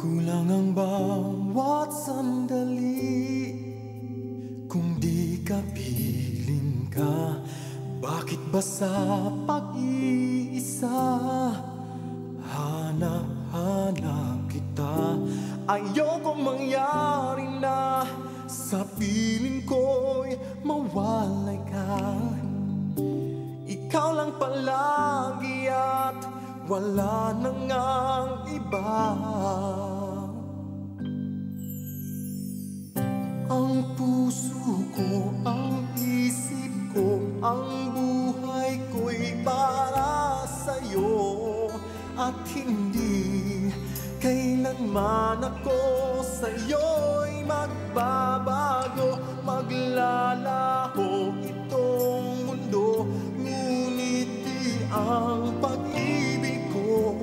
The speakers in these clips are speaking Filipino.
Kulang ang bawat sandali kung di ka piling ka. Bakit ba sa pag-iisa hanap-hanap kita? Ayokong mangyari na sa piling ko'y mawalay ka. Ikaw lang palagi at wala nang ang iba. Ang puso ko, ang isip ko, ang buhay ko'y para sa'yo. At hindi kailanman ako sa'yo'y magbabago. Maglalaho itong mundo, ngunit di ang pag-ibig ko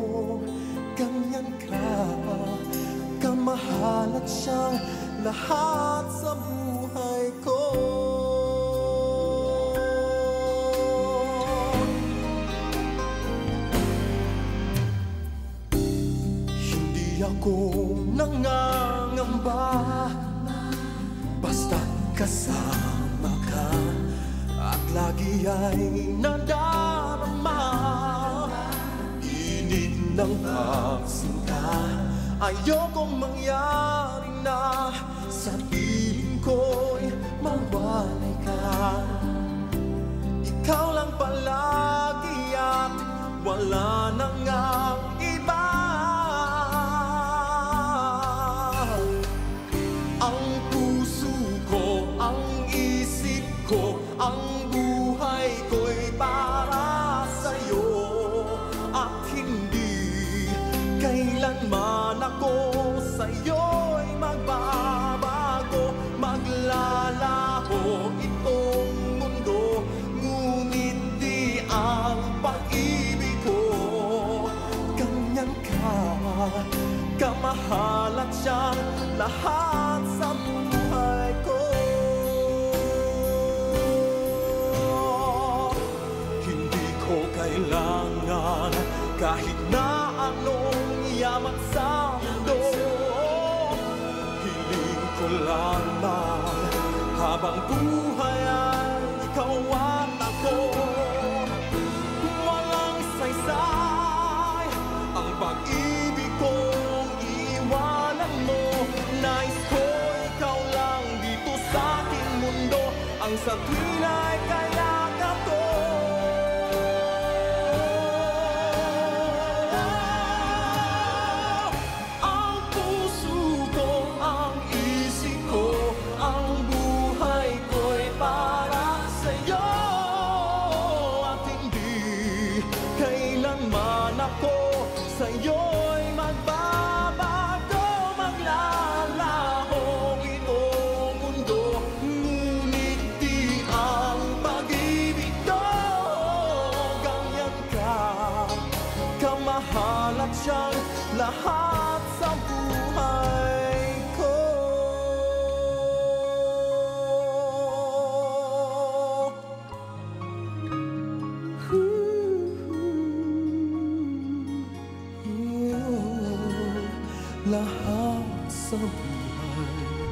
ganyan ka kamahal at siyang lahat sa buhay ko. Hindi ako nangangamba basta't kasama ka at lagi ay nadarama init ng pagsinta. Ayokong mangyari na sa piling ko'y mawalay ka. Ikaw lang palagi at wala nang ang iba. Ang puso ko, ang isip ko, ang buhay ko'y para sa'yo. At hindi kailanman ako sa'yo'y magbabago. Maglalaho itong mundo, ngunit di ang pag-ibig ko ganyan ka kamahal at siyang lahat sa buhay ko. Hindi ko kailangan kahit na anong yaman sa mundo. Hiling ko lamang habang buhay ay ikaw at ako. Walang saysay ang pag-ibig kong iwanan mo. Nais ko ikaw lang dito sa aking mundo, ang sa tuwin ay kayakap ko. Kailanman ako sa'yo'y magbabago. Maglalaho itong mundo, ngunit di ang pag-ibig ko ganyan ka kamahal at siyang lahat sa buhay ko. Lahat sa buhay